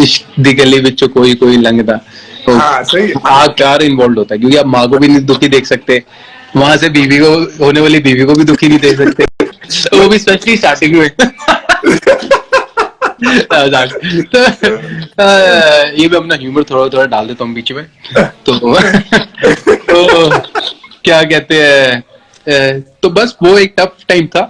इश्क दी गली विच कोई कोई लंघदा, तो हाँ सही है। प्यार इन्वॉल्व होता है, क्योंकि आप माँ को भी नहीं दुखी देख सकते, वहां से बीवी को, होने वाली बीवी को भी दुखी नहीं देख सकते, तो वो भी स्पेशली स्टार्टिंग में। तो ये भी अपना ह्यूमर थोड़ा थोड़ा डाल देता हूँ बीच में। तो क्या कहते हैं, तो बस वो एक टफ टाइम था,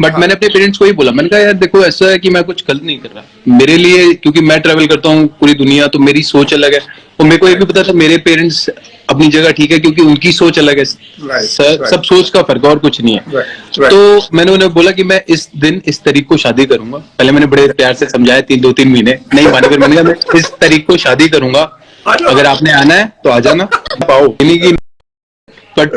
बट मैंने अपने पेरेंट्स को ही बोला, मैंने कहा यार देखो ऐसा है कि मैं कुछ गलत नहीं कर रहा, मेरे लिए, क्योंकि मैं ट्रैवल करता हूँ पूरी दुनिया, तो मेरी सोच अलग है, और मेरे को ये भी पता था मेरे पेरेंट्स अपनी जगह ठीक है, क्योंकि उनकी सोच अलग है, सब सोच का फर्क है और कुछ नहीं है। तो मैंने उन्हें बोला कि मैं इस दिन इस तारीख को शादी करूंगा, पहले मैंने बड़े प्यार से समझाया, 2-3 महीने नहीं माने, फिर मैंने कहा मैं इस तारीख को शादी करूंगा, अगर आपने आना है तो आ जाना, पाओ नहीं की। बट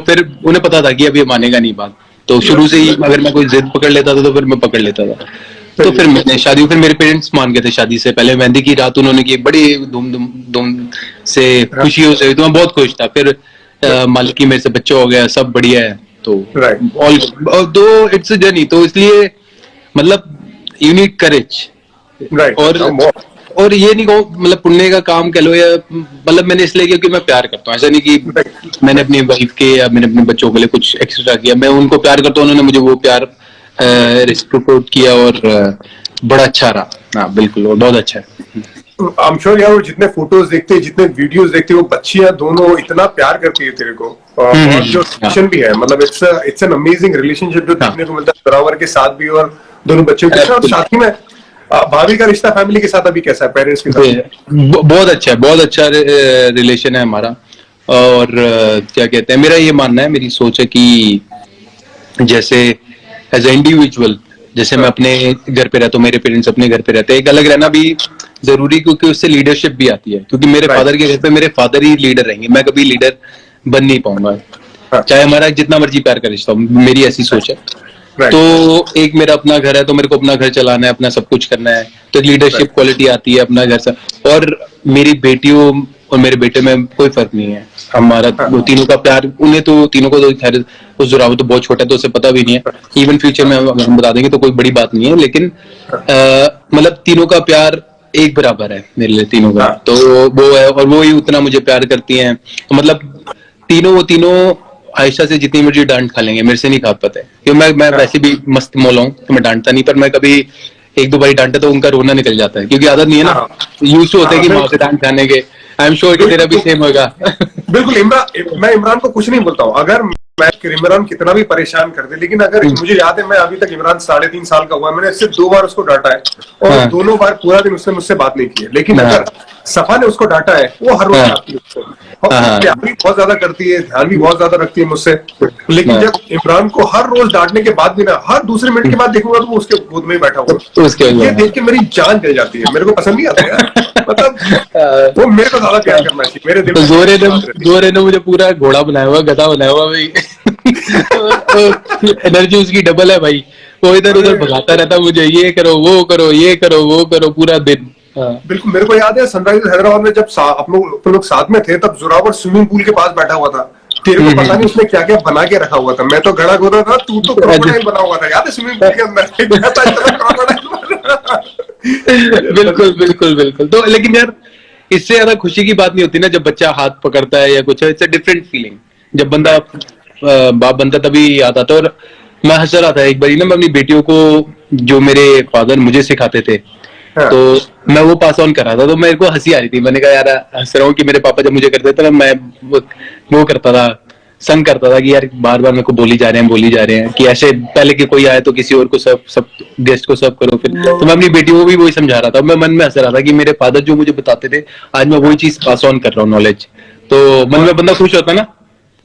फिर उन्हें पता था कि अब ये मानेगा नहीं बात, तो शुरू से ही अगर मैं कोई जिद पकड़ लेता था तो फिर मैं पकड़ लेता था। तो फिर मैंने शादी, फिर मेरे पेरेंट्स मान गए थे शादी से पहले, मेहंदी की रात उन्होंने की बड़ी धूम से, खुशियों से, तो मैं बहुत खुश था। फिर मालिक की मेरे से बच्चा हो गया, सब बढ़िया है, तो ऑल दो इट्स अ जर्नी, तो इसलिए मतलब यू नीड करेज, और ये नहीं कहो मतलब पुण्य का काम कह लो, या मतलब मैंने इसलिए किया कि मैं प्यार करता हूँ, ऐसा नहीं कि मैंने अपनी वाइफ के या मैंने अपने बच्चों के लिए कुछ एक्स्ट्रा किया, मैं उनको प्यार करता हूँ, उन्होंने मुझे वो प्यार रिस्पेक्ट किया, और बड़ा अच्छा रहा। हाँ बिल्कुल, और बहुत अच्छा है। आई एम श्योर यार, वो जितने फोटोज देखते हैं, जितने वीडियोस देखते हैं, वो बच्चियां दोनों इतना प्यार करती है तेरे को, और जो रिलेशन भी है, मतलब इट्स एन अमेजिंग रिलेशनशिप जो देखने को मिलता है जोरावर के साथ भी और दोनों बच्चों के साथ। साथ ही में भाभी का रिश्ता फैमिली के साथ अभी कैसा है, पेरेंट्स के साथ? बहुत अच्छा है, बहुत अच्छा रिलेशन है हमारा, और क्या कहते हैं, मेरा ये मानना है, मेरी सोच है कि जैसे एज ए इंडिविजुअल, जैसे मैं अपने घर पे रहता हूँ, मेरे पेरेंट्स अपने घर पे रहते हैं, एक अलग रहना भी जरूरी, क्योंकि उससे लीडरशिप भी आती है, क्योंकि मेरे फादर के घर पे मेरे फादर ही लीडर रहेंगे, मैं कभी लीडर बन नहीं पाऊंगा, चाहे हमारा जितना मर्जी प्यार का रिश्ता हो, मेरी ऐसी सोच है। तो एक मेरा अपना घर है, तो मेरे को अपना घर चलाना है, अपना सब कुछ करना है, तो एक लीडरशिप क्वालिटी आती है अपना घर से। और मेरी बेटियों और मेरे बेटे में कोई फर्क नहीं है, हमारा वो तीनों का प्यार, उन्हें तो तीनों को तो खैर, उस जोरावर तो बहुत छोटा है तो उसे पता भी नहीं है, इवन फ्यूचर में हम बता देंगे तो कोई बड़ी बात नहीं है, लेकिन मतलब तीनों का प्यार एक बराबर है मेरे लिए, तीनों का, तो वो है, और वो ही उतना मुझे प्यार करती हैं, तो मतलब तीनों आयशा से जितनी मर्जी डांट खा लेंगे, मेरे से नहीं खा पाते, क्योंकि मैं वैसे भी मस्त मौला हूँ, तो मैं डांटता नहीं, पर मैं कभी एक दो बारी डांटा तो उनका रोना निकल जाता है, क्योंकि आदत नहीं है ना, यूज टू होते हैं कि माँ से डांट खाने के। आई एम श्योर कि तेरा भी सेम होगा। बिल्कुल, मैं इमरान को कुछ नहीं बोलता हूँ, अगर मैं इमरान कितना भी परेशान कर दे, लेकिन अगर मुझे याद है, मैं अभी तक इमरान 3.5 साल का हुआ, मैंने सिर्फ 2 बार उसको डांटा है, और दोनों बार पूरा दिन उसने मुझसे बात नहीं की है, लेकिन अगर सफा ने उसको डांटा है, वो हर रोज डांटती है उसको, प्यार भी बहुत ज्यादा करती है, ध्यान भी बहुत ज्यादा रखती है मुझसे, लेकिन जब इमरान को हर रोज डांटने के बाद भी ना, हर दूसरे मिनट के बाद देखूंगा तो वो उसके गोद में ही बैठा हुआ, ये देख के मेरी जान जल जाती है, मेरे को पसंद नहीं आता यार, मतलब वो मेरे को ज्यादा प्यार करना चाहिए, मेरे दिल में। जोरे ने मुझे पूरा घोड़ा बनाया हुआ, गधा बनाया हुआ भाई। एनर्जी उसकी डबल है भाई, वो इधर उधर भगाता रहता मुझे, ये करो वो करो, ये करो वो करो, पूरा दिन। बिल्कुल, मेरे को याद है सनराइजर्स हैदराबाद में जब हम लोग साथ में थे, तब जोरावर स्विमिंग पूल के पास बैठा हुआ था, तेरे को पता नहीं उसने क्या क्या बना के रखा हुआ था, मैं तो गड़ा गोदा था, तू तो क्रोकोडाइल बना हुआ था, याद है स्विमिंग पूल के अंदर? बिल्कुल बिल्कुल बिल्कुल। तो लेकिन यार इससे ज्यादा खुशी की बात नहीं होती ना, जब बच्चा हाथ पकड़ता है या कुछ, इट्स अ डिफरेंट फीलिंग, जब बंदा बाप बनता तभी याद आता है। और मैं हंस रहा था एक बार ना, मैं अपनी बेटियों को, जो मेरे फादर मुझे सिखाते थे, तो मैं वो पास ऑन कर रहा था, तो मेरे को हंसी आ रही थी, मैंने कहा यार हंस रहा हूँ कि मेरे पापा जब मुझे करते थे ना, मैं वो करता था, संग करता था कि यार बार बार मेरे को बोली जा रहे हैं कि ऐसे पहले कि कोई आए तो किसी और को सब गेस्ट को सर्व करो, फिर तो मैं अपनी बेटियों को भी वही समझा रहा था, मैं मन में हंस रहा था कि मेरे फादर जो मुझे बताते थे, आज मैं वही चीज पास ऑन कर रहा हूँ, नॉलेज, तो मन में बंदा खुश होता ना।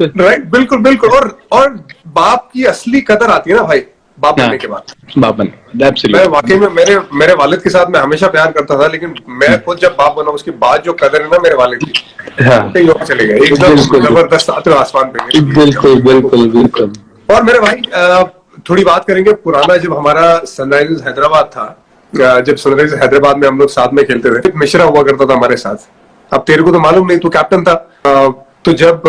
राइट, बिल्कुल बिल्कुल। और बाप की असली कदर आती है ना भाई, बाप बनने के बाद। मैं वाकई में मेरे वालिद के साथ मैं हमेशा प्यार करता था, लेकिन मैं खुद जब बाप बना उसके बाद जो कदर है ना मेरे वालिद की, कहीं और चले गए, एकदम जबरदस्त आसमान पे। बिल्कुल बिल्कुल बिल्कुल। और मेरे भाई थोड़ी बात करेंगे पुराना, जब हमारा सनराइजर्स हैदराबाद था, जब सनराइजर्स हैदराबाद में हम लोग साथ में खेलते थे, मिश्रा हुआ करता था हमारे साथ, अब तेरे को तो मालूम नहीं, तू कैप्टन था, तो जब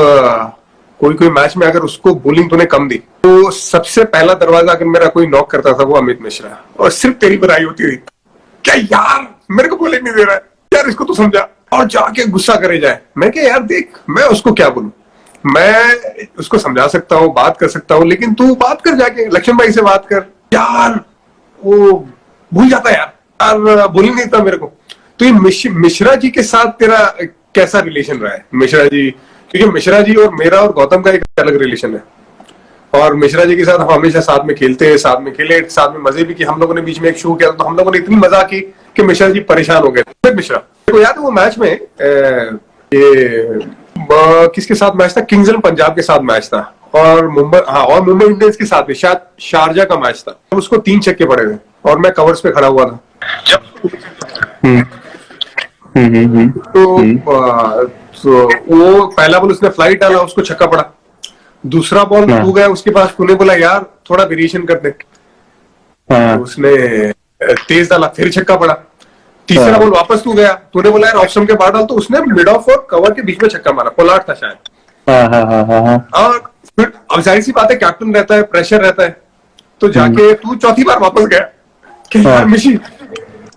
कोई मैच में अगर उसको बॉलिंग तूने कम दी, तो सबसे पहला दरवाजा अगर मेरा कोई नॉक करता था वो अमित मिश्रा, और सिर्फ तेरी बुराई होती थी, क्या यार मेरे को बोले नहीं दे रहा है यार, इसको तू समझा, और जाके गुस्सा करे जाए। मैं क्या यार देख, मैं उसको क्या बोलूं, मैं उसको समझा सकता हूँ, बात कर सकता हूँ, लेकिन तू बात कर जाके लक्ष्मण भाई से बात कर यार। वो भूल जाता है यार, यार बोल ही नहीं था मेरे को। तो ये मिश्रा जी के साथ तेरा कैसा रिलेशन रहा है? मिश्रा जी, क्योंकि मिश्रा जी और मेरा और गौतम का एक अलग रिलेशन है, और मिश्रा जी के साथ हम हमेशा साथ में खेलते हैं, साथ में खेले, साथ में मजे भी किए। हम लोगों ने बीच में एक शो किया तो हम लोगों ने इतनी मजा की कि मिश्रा जी परेशान हो गए थे। मिश्रा को याद है वो मैच में किसके साथ मैच था? किंग्स इलेवन पंजाब के साथ मैच था, और मुंबई इंडियंस के साथ भी शायद शारजा का मैच था। उसको 3 छक्के पड़े थे और मैं कवर्स पे खड़ा हुआ था तो वो पहला बॉल उसने फ्लाइट डाला, उसको छक्का पड़ा। दूसरा बॉल तू गया उसके पास, तूने बोला यार थोड़ा वेरिएशन कर दे, तो उसने तेज डाला, फिर छक्का पड़ा। तीसरा बॉल वापस तू गया, तूने बोला यार ऑप्शन के बाद डाल, तो उसने मिड ऑफ और कवर के बीच में छक्का मारा, पोलार्ड था शायद। और फिर अब जाहिर सी बात है, कैप्टन रहता है, प्रेशर रहता है, तो जाके तू चौथी बार वापस गया कि यार मिशी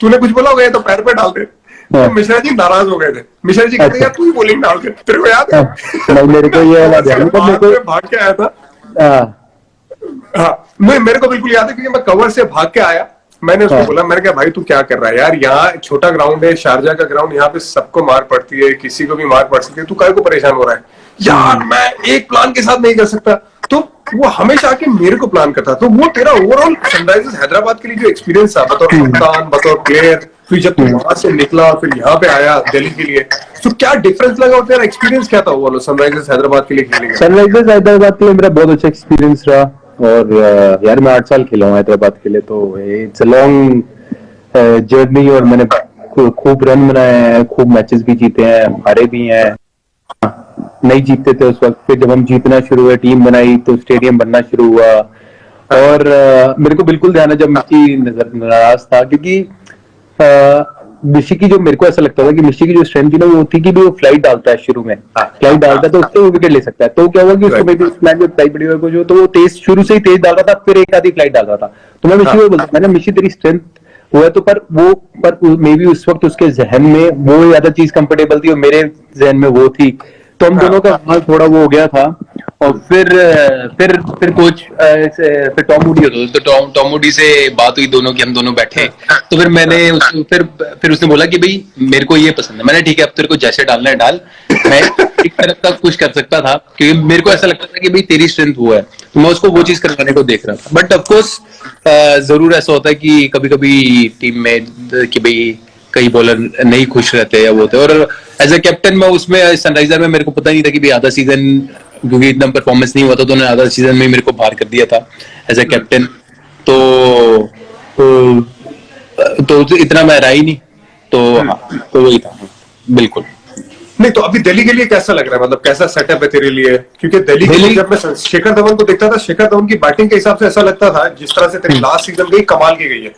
तूने कुछ बोला होगा तो पैर पे डाल दे। तो मिश्रा जी नाराज हो गए थे। मिश्रा जी कहते यार तू ही बॉलिंग डाल दे, तेरे को याद है? मेरे को ये भाग के आया था। हाँ मेरे को बिल्कुल याद है, क्योंकि मैं कवर से भाग के आया। मैंने उसको बोला, मैंने कहा भाई तू क्या कर रहा है यार, यहाँ छोटा ग्राउंड है, शारजा का ग्राउंड, यहाँ पे सबको मार पड़ती है, किसी को भी मार पड़ सकती है, तू काहे को परेशान हो रहा है यार? मैं एक प्लान के साथ नहीं कर सकता। तो वो हमेशा आके मेरे को प्लान करता। तो वो तेरा ओवरऑल सनराइजर्स हैदराबाद के लिए जो एक्सपीरियंस था, बतौर कप्तान, बतौर प्लेयर, फिर जब तू वहां से निकला फिर यहाँ पे आया दिल्ली के लिए, तो क्या डिफरेंस लगा और तेरा एक्सपीरियंस क्या था वो सनराइजर्स हैदराबाद के लिए खेलने का? सनराइजर्स हैदराबाद के लिए मेरा बहुत अच्छा एक्सपीरियंस रहा, और यार मैं 8 साल खेला हूँ हैदराबाद के लिए, तो इट्स अ लॉन्ग जर्नी, और मैंने खूब रन बनाए हैं, खूब मैचेस भी जीते हैं, हारे भी हैं, नहीं जीतते थे उस वक्त। फिर जब हम जीतना शुरू हुआ, टीम बनाई, तो स्टेडियम बनना शुरू हुआ। और मेरे को बिल्कुल ध्यान है जब मिशी नाराज था, क्योंकि मिशी की जो, मेरे को ऐसा लगता था कि मिशी की जो स्ट्रेंथ थी ना, वो थी कि वो फ्लाइट डालता है शुरू में, फ्लाइट डालता है तो उससे वो विकेट ले सकता है। तो क्या हुआ कि उसको मेरी फ्लाइट बड़ी हुई, तो वो तेज शुरू से ही तेज डाल रहा था, फिर एक आधी फ्लाइट डाल रहा था। तो मैं मिशी को बोलता, मैंने मिशी तेरी स्ट्रेंथ वो है तो, पर मे बी उस वक्त उसके जहन में वो ज्यादा चीज कंफर्टेबल थी और मेरे जहन में वो थी, तो हम दोनों का हाल थोड़ा वो हो गया था। और फिर कोच फिर टॉम मूडी होता, तो टॉम मूडी से बात हुई दोनों की, हम दोनों बैठे, तो फिर मैंने फिर उसने बोला कि भाई मेरे को ये पसंद है। मैंने ठीक है, अब तेरे को जैसे डालना है डाल, मैं एक तरफ का कुछ कर सकता था, क्योंकि मेरे को ऐसा लगता था कि भाई तेरी स्ट्रेंथ वो है, तो मैं उसको वो चीज करवाने को देख रहा था। बट ऑफकोर्स जरूर ऐसा होता है कि कभी कभी टीम में कि भाई कई बॉलर नहीं खुश रहते हैं, वो होते, और एज ए कैप्टन मैं उसमें सनराइजर में मेरे को पता नहीं था कि भाई आधा सीजन, क्योंकि इतना परफॉर्मेंस नहीं हुआ था, तो उन्होंने आधा सीजन में मेरे को बाहर कर दिया था एज ए कैप्टन। तो इतना मैं रहा ही नहीं, तो वही था। बिल्कुल। नहीं तो अभी दिल्ली के लिए कैसा लग रहा है, मतलब कैसा सेटअप है तेरे लिए? क्योंकि दिल्ली के लिए जब मैं शेखर धवन को देखता था, शेखर धवन की बैटिंग के हिसाब से ऐसा लगता था जिस तरह से तेरी लास्ट सीजन गई, कमाल की गई है।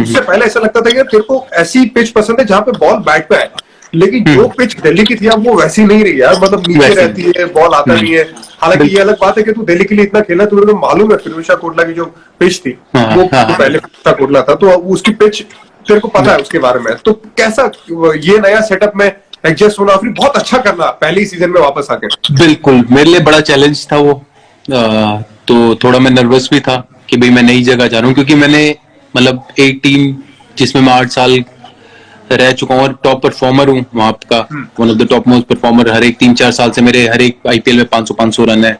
उससे पहले ऐसा लगता था कि तेरे को ऐसी पिच पसंद है जहां पे बॉल बैट पे आए, लेकिन जो पिच दिल्ली की थी अब वो वैसी नहीं रही यार, मतलब नीचे रहती है, बॉल आता नहीं है। हालांकि ये अलग बात है कि तू दिल्ली के लिए इतना खेला, तुझे मालूम है फिरोजशाह कोटला की जो पिच थी वो पहले फिरोजशाह कोटला था, तो उसकी पिच तेरे को पता है उसके बारे में। तो कैसा ये नया सेटअप में एडजस्ट होना, फिर बहुत अच्छा करना पहले ही सीजन में वापस आके? बिल्कुल, मेरे लिए बड़ा चैलेंज था वो। तो थोड़ा मैं नर्वस भी था कि भाई मैं नई जगह जा रहा हूँ, क्योंकि मैंने मतलब एक टीम जिसमें मैं 8 साल रह चुका हूँ और टॉप परफॉर्मर हूँ वहां का, one of the top most performer. हर एक 3-4 साल से मेरे हर एक आईपीएल में 500 रन है।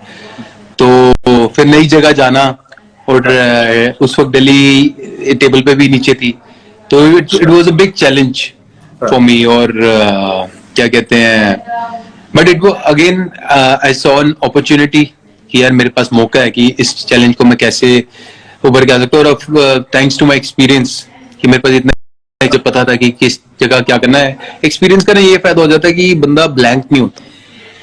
तो फिर नई जगह जाना, और उस वक्त दिल्ली टेबल पे भी नीचे थी, तो it was a big challenge for me. और क्या कहते हैं, बट इट वो again I saw an opportunity कि यार मेरे पास मौका है कि इस चैलेंज को मैं कैसे उभर के आ सकता हूँ। और थैंक्स टू माय एक्सपीरियंस कि मेरे पास इतना जब पता था कि किस जगह क्या करना है। एक्सपीरियंस का ये फायदा हो जाता है कि बंदा ब्लैंक नहीं होता,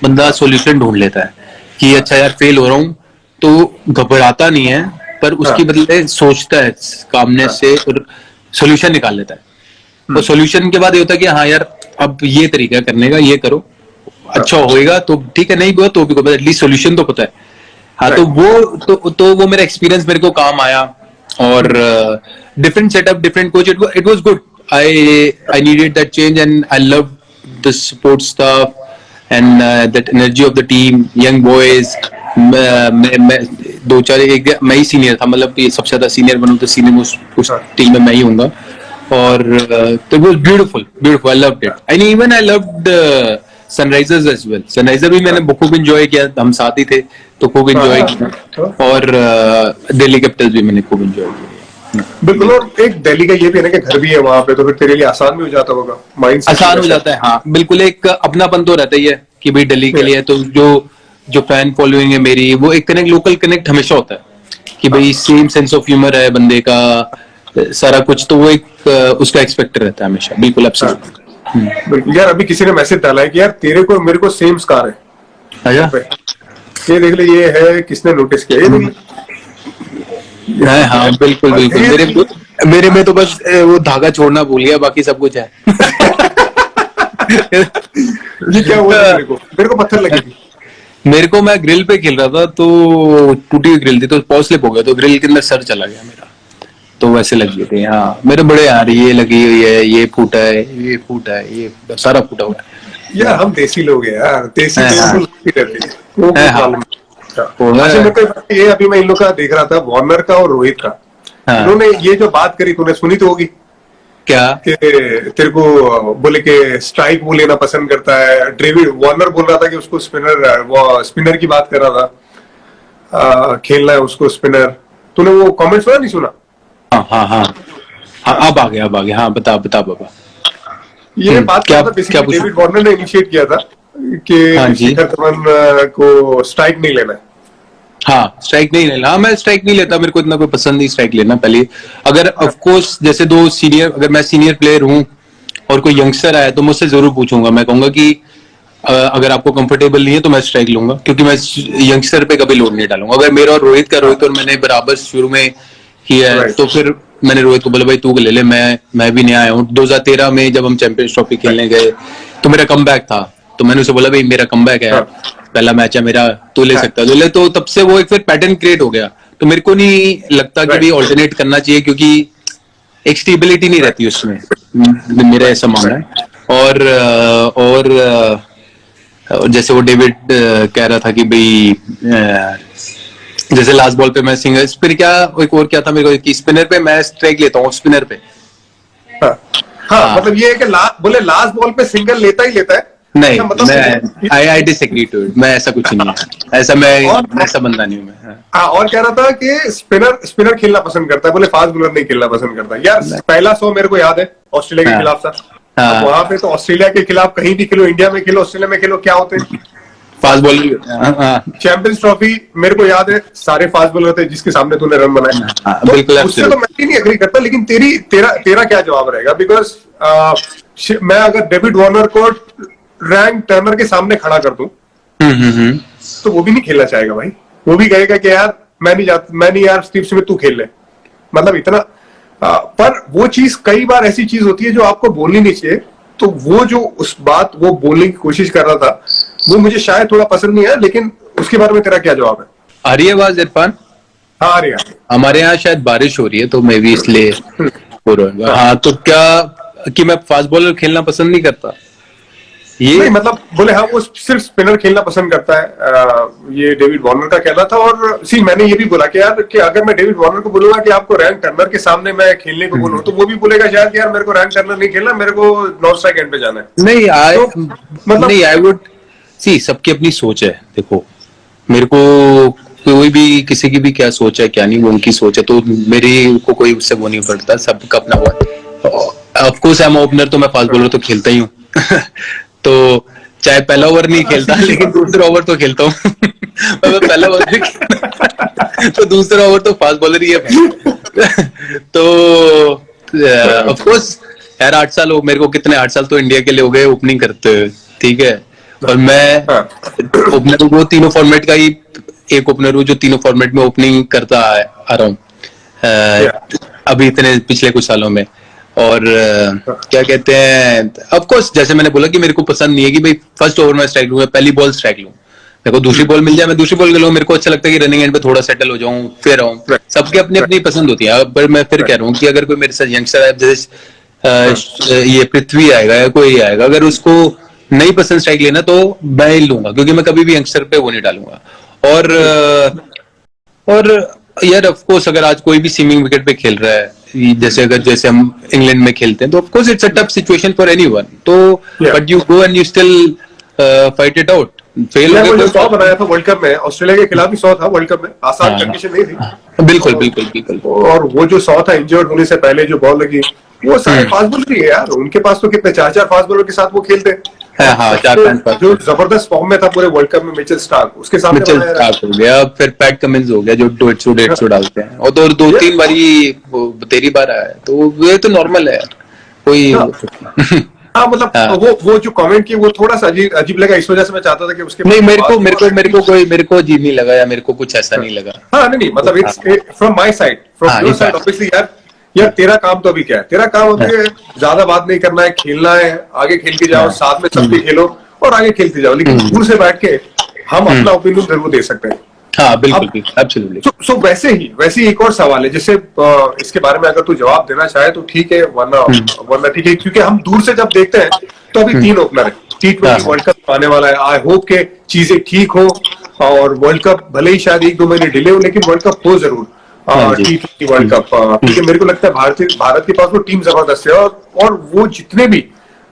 बंदा सॉल्यूशन ढूंढ लेता है कि अच्छा यार फेल हो रहा हूँ, तो घबराता नहीं है, पर उसकी बदले सोचता है कामनेस से और सॉल्यूशन निकाल लेता है। तो सॉल्यूशन के बाद ये होता है कि हाँ यार अब ये तरीका करने का, ये करो, अच्छा होएगा तो ठीक है, नहीं हुआ तो भी एटलीस्ट सॉल्यूशन तो पता है। हाँ तो वो मेरा एक्सपीरियंस मेरे को काम आया। और different setup, different coach, it was good. I needed that change, and I loved the support staff and that energy of the team, young boys. मैं दो चार एक मैं ही सीनियर था, मतलब ये सबसे ज्यादा सीनियर बनूं तो सीनियर उस टीम में मैं ही होऊंगा. और तो it was beautiful. I loved it. And even I loved Sunrisers as well. Sunriser भी मैंने खूब इंजॉय किया, हम साथ ही थे तो खूब इंजॉय किया. और दिल्ली कैपिटल्स भी मैंने खूब इंजॉय किया. बिल्कुल. और एक दिल्ली का ये भी है ना कि घर भी है वहां पे, तो फिर तेरे लिए आसान भी हो जाता होगा, माइंड आसान हो जाता है. हाँ बिल्कुल, एक अपनापन तो रहता ही है कि भाई दिल्ली के लिए तो जो फैन फॉलोइंग है मेरी, वो एक कनेक्ट, लोकल कनेक्ट हमेशा होता है कि भाई सेम सेंस ऑफ ह्यूमर है बंदे का, सारा कुछ, तो वो एक उसका एक्सपेक्ट रहता है हमेशा. बिल्कुल एब्सोल्युटली. बिल्कुल. यार अभी किसी ने मैसेज डाला है कि यार तेरे को मेरे को सेम स्कार है. अच्छा, ये देख ले, ये है, किसने नोटिस किया, ये देख ले. हाँ बिल्कुल बिल्कुल. मेरे में तो बस वो धागा छोड़ना भूल गया, बाकी सब कुछ है. ये क्या हुआ मेरे को पत्थर लगी थी. मेरे को, मैं ग्रिल पे खेल रहा था तो टूटी हुई ग्रिल थी, तो पॉज स्लिप हो गया, तो ग्रिल के अंदर सर चला गया मेरा, तो वैसे लग गए थे. हाँ मेरे बड़े यार, ये लगी हुई है, ये फूटा है, ये फूटा है, ये सारा फूटा हुआ है. यार हम देसी लोग हैं यार, देसी लोग लगती रहती है. अच्छा, ये अभी मैं इन लोग का देख रहा था, वार्नर का और रोहित का. इन्होंने ये जो बात करी तूने सुनी तो होगी. क्या कि तेरे को बोले कि स्ट्राइक वो लेना पसंद करता है. डेविड वार्नर बोल रहा था कि उसको स्पिनर की बात कर रहा था, खेलना है उसको स्पिनर. तूने वो कमेंट सुना नहीं सुना? हाँ अब आ गया. हाँ बता बाबा. ये बात क्या डेविड वार्नर ने इनिशिएट किया था कि शिखर धवन को स्ट्राइक नहीं लेना है. हाँ स्ट्राइक नहीं लेना. हाँ मैं स्ट्राइक नहीं लेता, मेरे को इतना कोई पसंद नहीं स्ट्राइक लेना. पहले अगर ऑफ कोर्स जैसे दो सीनियर, अगर मैं सीनियर प्लेयर हूँ और कोई यंगस्टर आया तो मुझसे जरूर पूछूंगा. मैं कहूंगा कि अगर आपको कंफर्टेबल नहीं है तो मैं स्ट्राइक लूंगा, क्योंकि मैं यंगस्टर पे कभी लोड नहीं डालूंगा. अगर मेरा और रोहित और मैंने बराबर शुरू में किया है तो फिर मैंने रोहित को बोला भाई तू ले ले, मैं भी नया आया हूँ. 2013 में जब हम चैंपियंस ट्रॉफी खेलने गए तो मेरा कमबैक था, तो मैंने उसे बोला भाई मेरा कमबैक है, पहला मैच है मेरा, तू ले सकता है. तो तब से वो एक फिर पैटर्न क्रिएट हो गया. तो मेरे को नहीं लगता कि भाई ऑल्टरनेट करना चाहिए, क्योंकि एक स्टेबिलिटी नहीं रहती उसमें, मेरा ऐसा मानना है. और जैसे वो डेविड कह रहा था कि भाई जैसे लास्ट बॉल पे मैं सिंगल स्पिन, क्या एक और क्या था मेरे को कि स्पिनर पे मैं स्ट्राइक लेता हूँ, स्पिनर पे. हाँ मतलब ये है कि बोले लास्ट बॉल पे सिंगल लेता ही लेता है. नहीं मैं आई डिसएग्री टू इट. मैं ऐसा कुछ नहीं है, ऐसा मैं ऐसा बंदा नहीं हूँ मैं. हाँ और कह रहा था कि स्पिनर खेलना पसंद करता है, बोले फास्ट बॉलर नहीं खेलना पसंद करता. यार पहला 100 मेरे को याद है ऑस्ट्रेलिया के खिलाफ था. वहां पे तो ऑस्ट्रेलिया के खिलाफ कहीं भी खेलो, इंडिया में खेलो, ऑस्ट्रेलिया में खेलो, क्या होते हैं फास्ट बॉलर. चैंपियंस ट्रॉफी मेरे को याद है, सारे फास्ट बॉलर थे जिसके सामने तूने रन बनाए. तो बिल्कुल उससे तो मैं भी नहीं एग्री करता, लेकिन तेरा क्या जवाब रहेगा? बिकॉज मैं अगर डेविड वार्नर को रैंक टर्नर के सामने खड़ा कर दूं तो वो भी नहीं खेलना चाहेगा भाई. वो भी कहेगा कि यार मैं नहीं यार स्टीव स्मिथ तू खेल ले. मतलब इतना पर वो चीज कई बार ऐसी चीज होती है जो आपको बोलनी नहीं चाहिए. तो वो जो वो बोलने की कोशिश कर रहा था वो मुझे शायद थोड़ा पसंद नहीं है. लेकिन उसके बारे में तेरा क्या जवाब है? आ रही है आवाज इरफान? हाँ आ रही है. हमारे यहाँ शायद बारिश हो रही है तो मैं भी इसलिए हो रहा. हाँ तो क्या कि मैं फास्ट बॉलर खेलना पसंद नहीं करता ये नहीं, मतलब बोले हाँ वो सिर्फ स्पिनर खेलना पसंद करता है. ये डेविड वार्नर का कहना था. और मैंने ये भी बोला कि यार कि अगर मैं डेविड वार्नर को बोलूंगा कि आपको रैंक टर्नर के सामने मैं खेलने को बोलूं तो वो भी बोलेगा शायद यार मेरे को रैंक टर्नर नहीं खेलना, मेरे को नॉन स्ट्राइक एंड पे जाना है. नहीं आई वुड सी, सबकी अपनी सोच है. देखो मेरे को कोई भी किसी की भी क्या सोच है क्या नहीं, वो उनकी सोच है, तो मेरी को कोई उससे वो नहीं पड़ता. सबका अपना वो. Of course I am opener, तो मैं फास्ट बॉलर तो खेलता ही हूँ. तो चाहे पहला ओवर नहीं खेलता लेकिन दूसरा ओवर तो खेलता हूँ. मैं पहला ओवर तो दूसरा ओवर तो फास्ट बॉलर ही है. तो ऑफ कोर्स यार 8 साल हो मेरे को, कितने 8 साल तो इंडिया के लिए हो गए ओपनिंग करते हुए, ठीक है. और मैं ओपनर वो तीनों फॉर्मेट का ही एक ओपनर हूँ जो तीनों फॉर्मेट में ओपनिंग करता आ रहा हूँ अभी इतने पिछले कुछ सालों में. और क्या कहते हैं, ऑफ कोर्स जैसे मैंने बोला कि मेरे को पसंद नहीं है कि भाई फर्स्ट ओवर में स्ट्राइक लूं, पहली बॉल स्ट्राइक लूं. मेरे को दूसरी बॉल मिल जाए मैं दूसरी बॉल खेलूं. मेरे को अच्छा लगता है कि रनिंग एंड पे थोड़ा सेटल हो जाऊं फिर आऊं. सबके अपनी अपनी पसंद होती है. पर मैं फिर कह रहा हूँ कि अगर कोई मेरे साथ यंगस्टर है, जैसे ये पृथ्वी आएगा या कोई आएगा, अगर उसको नहीं पसंद स्ट्राइक लेना तो मैं ही लूंगा, क्योंकि मैं कभी भी यंगस्टर पे वो नहीं डालूंगा। और यार ऑफ कोर्स अगर आज कोई भी सीमिंग विकेट पे खेल रहा है, जैसे हम इंग्लैंड में खेलते हैं, तो of course it's a tough situation for anyone, तो but you go and you still fight it out. Fail हो वो जो गया 100 बनाया था वर्ल्ड कप में, ऑस्ट्रेलिया के खिलाफ भी 100 था वर्ल्ड कप में, आसान हाँ। कंडीशन नहीं थी। बिल्कुल बिल्कुल बिल्कुल। और वो जो 100 था इंजर्ड होने से पहले जो बॉल लगी, वो सारे फास्ट बॉलर ही है यार, उनके पास तो कितने 4-4 फास्ट बॉलर के साथ वो खेलते हैं। हाँ, 4-5 फास्ट जो जबरदस्त फॉर्म में था पूरे वर्ल्ड कप में मिचेल स्टार्क, उसके सामने मिचेल बनाया स्टार्क हो गया, फिर पैट कमिंस हो गया जो 150 डालते हैं, और तो 2-3 बारी तेरी बार आया, तो ये तो नॉर्मल है यार, कोई हाँ मतलब हाँ। वो जो कमेंट की वो थोड़ा सा अजीब लगा, इस वजह से मैं चाहता था कि उसके नहीं, मेरे को अजीब नहीं लगा, या मेरे को कुछ ऐसा नहीं लगा। हाँ नहीं मतलब it's from my side, from your side obviously यार तेरा काम तो अभी क्या है, तेरा काम अभी ज्यादा बात नहीं करना है, खेलना है, आगे खेल के जाओ, साथ में सबके खेलो और आगे खेलते जाओ, लेकिन दूर से बैठ के हम अपना ओपिनियन जरूर दे सकते हैं। हाँ बिल्कुल एब्सोल्युटली। सो वैसे ही एक और सवाल है, जिससे इसके बारे में अगर तू जवाब देना चाहे तो ठीक है, वरना ठीक है, क्योंकि हम दूर से जब देखते हैं तो अभी 3 ओपनर है, T20 वर्ल्ड कप आने वाला है, आई होप के चीजें ठीक हो और वर्ल्ड कप भले ही शायद 1-2 महीने डिले हो, लेकिन वर्ल्ड कप हो जरूर, T20 वर्ल्ड कप, क्योंकि मेरे को लगता है भारत के पास वो टीम जबरदस्त है, और वो जितने भी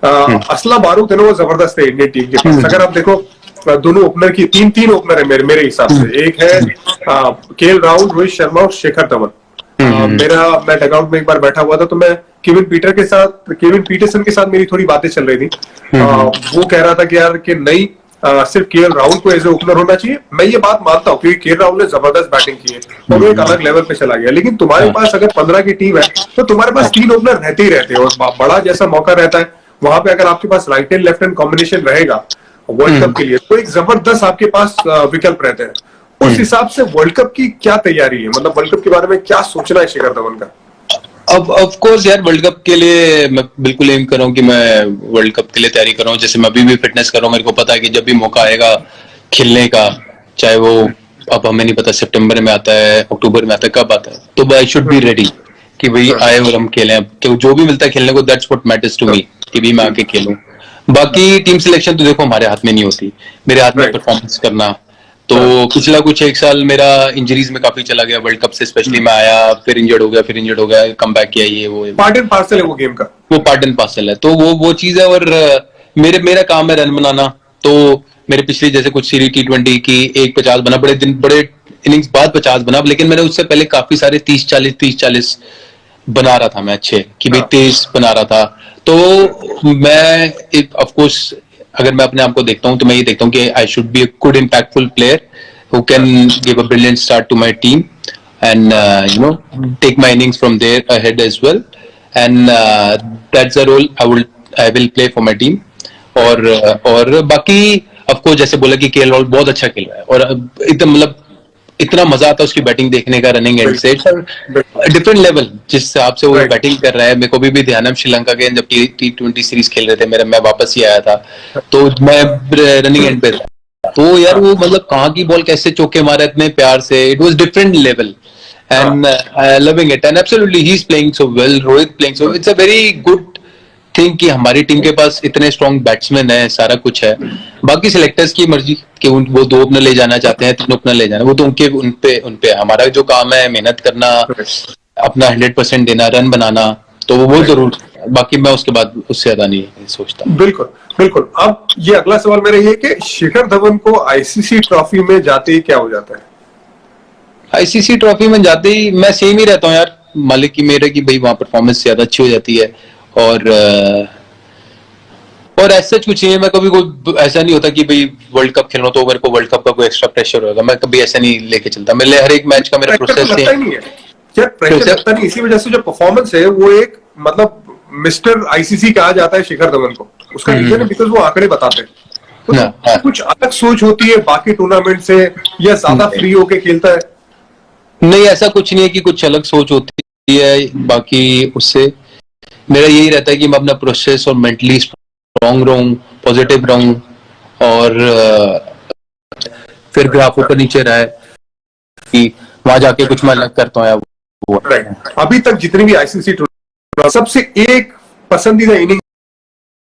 असला बारूद है ना वो जबरदस्त है इंडियन टीम के पास। अगर आप देखो दोनों ओपनर की तीन ओपनर है मेरे हिसाब से, एक है केएल राहुल, रोहित शर्मा और शिखर धवन। मैं डगआउट में एक बार बैठा हुआ था, तो मैं केविन पीटरसन के साथ मेरी थोड़ी बातें चल रही थी। वो कह रहा था कि यार कि नहीं, सिर्फ केएल राहुल को एज ए ओपनर होना चाहिए। मैं ये बात मानता हूँ क्योंकि केएल राहुल ने जबरदस्त बैटिंग की है और वो एक अलग लेवल पे चला गया, लेकिन तुम्हारे पास अगर 15 की टीम है तो तुम्हारे पास 3 ओपनर रहते ही रहते हैं, और बड़ा जैसा मौका रहता है वहां पे अगर आपके पास right and left hand combination रहेगा वर्ल्ड कप के लिए, तो एक जबरदस्त आपके पास विकल्प रहते हैं। उस हिसाब से वर्ल्ड कप की क्या तैयारी है, मतलब वर्ल्ड कप के बारे में क्या सोचना है शिखर धवन का? अब ऑफ कोर्स यार वर्ल्ड कप के लिए मैं बिल्कुल एम कर रहा हूँ कि मैं वर्ल्ड कप के लिए तैयारी कर रहा हूँ। जैसे मैं अभी भी फिटनेस कर रहा हूँ, मेरे को पता है कि जब भी मौका आएगा खेलने का, चाहे वो अब हमें नहीं पता सितंबर में आता है, अक्टूबर में आता है, कब आता है, तो आई शुड बी रेडी कि भाई आए और हम खेलें। जो भी मिलता है खेलने को, that's what matters to me, कि भी मैं आके खेलूं। बाकी टीम सिलेक्शन तो देखो हमारे हाथ में नहीं होती, मेरे हाथ में परफॉर्मेंस करना। तो पिछला कुछ 1 साल मेरा इंजरीज में काफी चला गया, वर्ल्ड कप से स्पेशली मैं आया, फिर इंजर्ड हो गया, कम बैक किया, ये वो पार्ट एंड पार्सल है वो गेम का, वो पार्ट एंड पार्सल है, तो वो चीज है। और मेरा काम है रन बनाना, तो मेरे पिछले जैसे कुछ सीरीज T20 की 1-50 बना, बड़े इनिंग्स बाद 50 बना, लेकिन मैंने उससे पहले काफी सारे 30-40 बना रहा था मैं अच्छे, कि भाई 23 बना रहा था। तो मैं ऑफ कोर्स अगर मैं अपने आप को देखता हूं तो मैं ये देखता हूं कि I should be a good impactful player who can give a brilliant start to my team and take my innings from there ahead as well, and that's the role I will play for my team. और बाकी of course जैसे बोला कि KL Rahul बहुत अच्छा खेल रहा है, और एकदम मतलब इतना मजा आता है उसकी बैटिंग देखने का, रनिंग एंड से डिफरेंट लेवल जिस हिसाब से वो बैटिंग कर रहा है। मेरे को भी ध्यान है श्रीलंका के जब T20 सीरीज खेल रहे थे, मैं वापस ही आया था, तो मैं रनिंग एंड पे था, तो यार वो मतलब कहाँ की बॉल कैसे चौके मारा इतने प्यार से, it was different level and loving it, and absolutely he is playing so well, Rohit playing so, it's a very good think कि हमारी टीम के पास इतने स्ट्रॉन्ग बैट्समैन है, सारा कुछ है। बाकी सिलेक्टर्स की मर्जी कि वो 2 ओपनर ले जाना चाहते हैं, 3 ओपनर ले जाना, वो तो उनपे हमारा जो काम है मेहनत करना, अपना 100% देना, रन बनाना, तो वो जरूर, बाकी मैं उसके बाद उससे ज्यादा नहीं सोचता। बिल्कुल। अब ये अगला सवाल मेरा ये कि शिखर धवन को आईसीसी ट्रॉफी में जाते ही क्या हो जाता है? आईसीसी ट्रॉफी में जाते ही मैं सेम ही रहता हूँ यार, मालिक की मेरे की भाई वहां परफॉर्मेंस ज्यादा अच्छी हो जाती है, और ऐसा कुछ नहीं है। मैं कभी कोई ऐसा नहीं होता कि भाई वर्ल्ड कप खेल रहा हूं तो मेरे को वर्ल्ड कप का कोई एक्स्ट्रा प्रेशर होगा, मैं कभी ऐसा नहीं लेके चलता। मेरे हर एक मैच का मेरा प्रोसेस है। क्या प्रेशर लगता नहीं? इसी वजह से जो परफॉर्मेंस है वो एक मतलब मिस्टर आईसीसी कहा जाता है शिखर धवन को, उसका रीजन है बिकॉज वो आंकड़े बताते हैं। तो कुछ अलग सोच होती है बाकी टूर्नामेंट से, या ज्यादा फ्री होके खेलता है? नहीं, ऐसा कुछ नहीं है कि कुछ अलग सोच होती है बाकी उससे। मेरा यही रहता है कि मैं अपना प्रोसेस और मेंटली स्ट्रॉन्ग रहूं, पॉजिटिव रहूं, और फिर ग्राफ ऊपर नीचे रहे कि वहां जाके कुछ मैं अलग करता हूँ। अभी तक जितनी भी आईसीसी सबसे एक पसंदीदा इनिंग